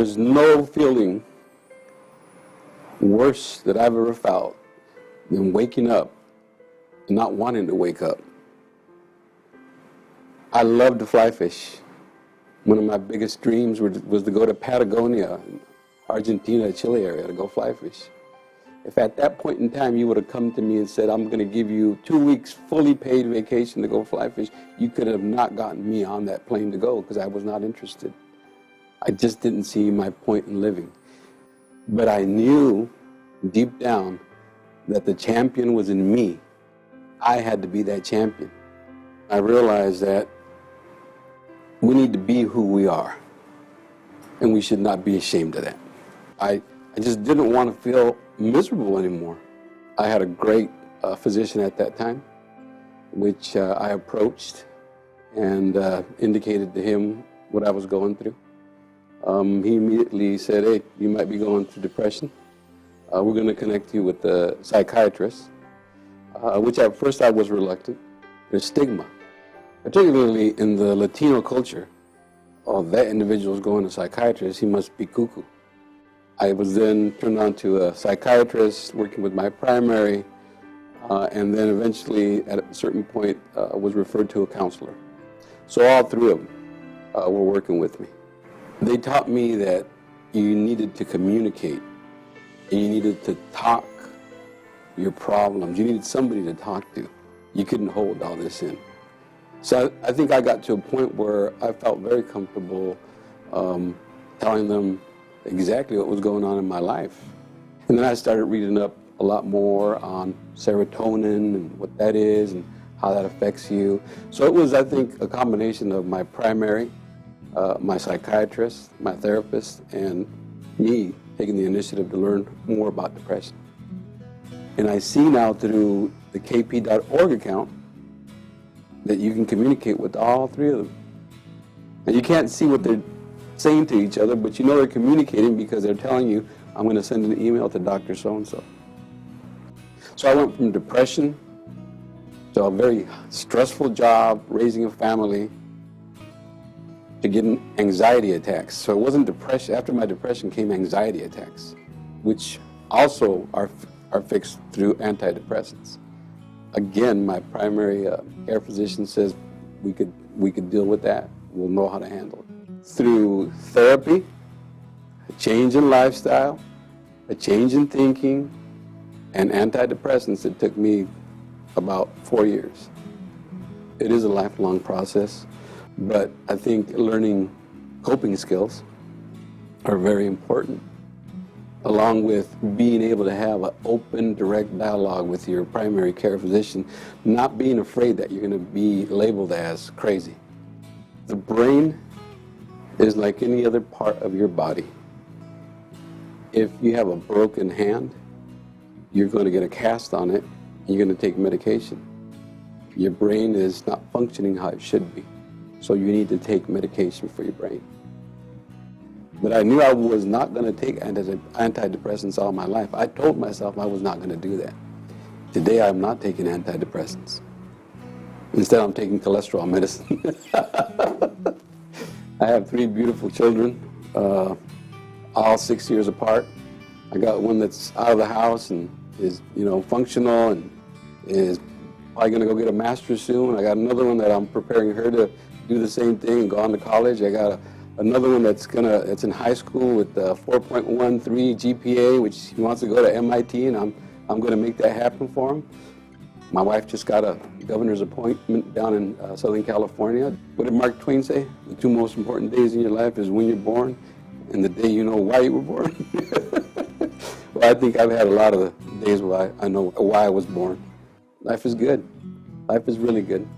There's no feeling worse that I've ever felt than waking up and not wanting to wake up. I love to fly fish. One of my biggest dreams was to go to Patagonia, Argentina, Chile area to go fly fish. If at that point in time you would have come to me and said, I'm going to give you 2 weeks fully paid vacation to go fly fish, you could have not gotten me on that plane to go because I was not interested. I just didn't see my point in living. But I knew deep down that the champion was in me. I had to be that champion. I realized that we need to be who we are, and we should not be ashamed of that. I just didn't want to feel miserable anymore. I had a great physician at that time, which I approached and indicated to him what I was going through. He immediately said, hey, you might be going through depression. We're going to connect you with a psychiatrist, which at first I was reluctant. There's stigma, particularly in the Latino culture. Oh, that individual's going to a psychiatrist, he must be cuckoo. I was then turned on to a psychiatrist working with my primary, and then eventually at a certain point was referred to a counselor. So all three of them were working with me. They taught me that you needed to communicate, and you needed to talk your problems. You needed somebody to talk to. You couldn't hold all this in. So I think I got to a point where I felt very comfortable telling them exactly what was going on in my life. And then I started reading up a lot more on serotonin and what that is and how that affects you. So it was, I think, a combination of my primary, my psychiatrist, my therapist, and me taking the initiative to learn more about depression. And I see now through the kp.org account that you can communicate with all three of them. And you can't see what they're saying to each other, but you know they're communicating because they're telling you, I'm going to send an email to Dr. So-and-so. So I went from depression to a very stressful job, raising a family, to getting anxiety attacks. So it wasn't depression. After my depression came anxiety attacks, which also are fixed through antidepressants. Again, my primary care physician says we could deal with that. We'll know how to handle it. Through therapy, a change in lifestyle, a change in thinking, and antidepressants, it took me about 4 years. It is a lifelong process, but I think learning coping skills are very important, along with being able to have an open, direct dialogue with your primary care physician, not being afraid that you're going to be labeled as crazy. The brain is like any other part of your body. If you have a broken hand, you're going to get a cast on it, and you're going to take medication. Your brain is not functioning how it should be, so you need to take medication for your brain. But I knew I was not going to take antidepressants all my life. I told myself I was not going to do that. Today I'm not taking antidepressants. Instead I'm taking cholesterol medicine. I have 3 beautiful children, all 6 years apart. I got one that's out of the house and is, functional and is probably going to go get a master's soon. I got another one that I'm preparing her to do the same thing and go on to college. I got another one that's in high school with 4.13 GPA, which he wants to go to MIT, and I'm going to make that happen for him. My wife just got a governor's appointment down in Southern California. What did Mark Twain say? The 2 most important days in your life is when you're born and the day you know why you were born. Well, I think I've had a lot of the days where I know why I was born. Life is good. Life is really good.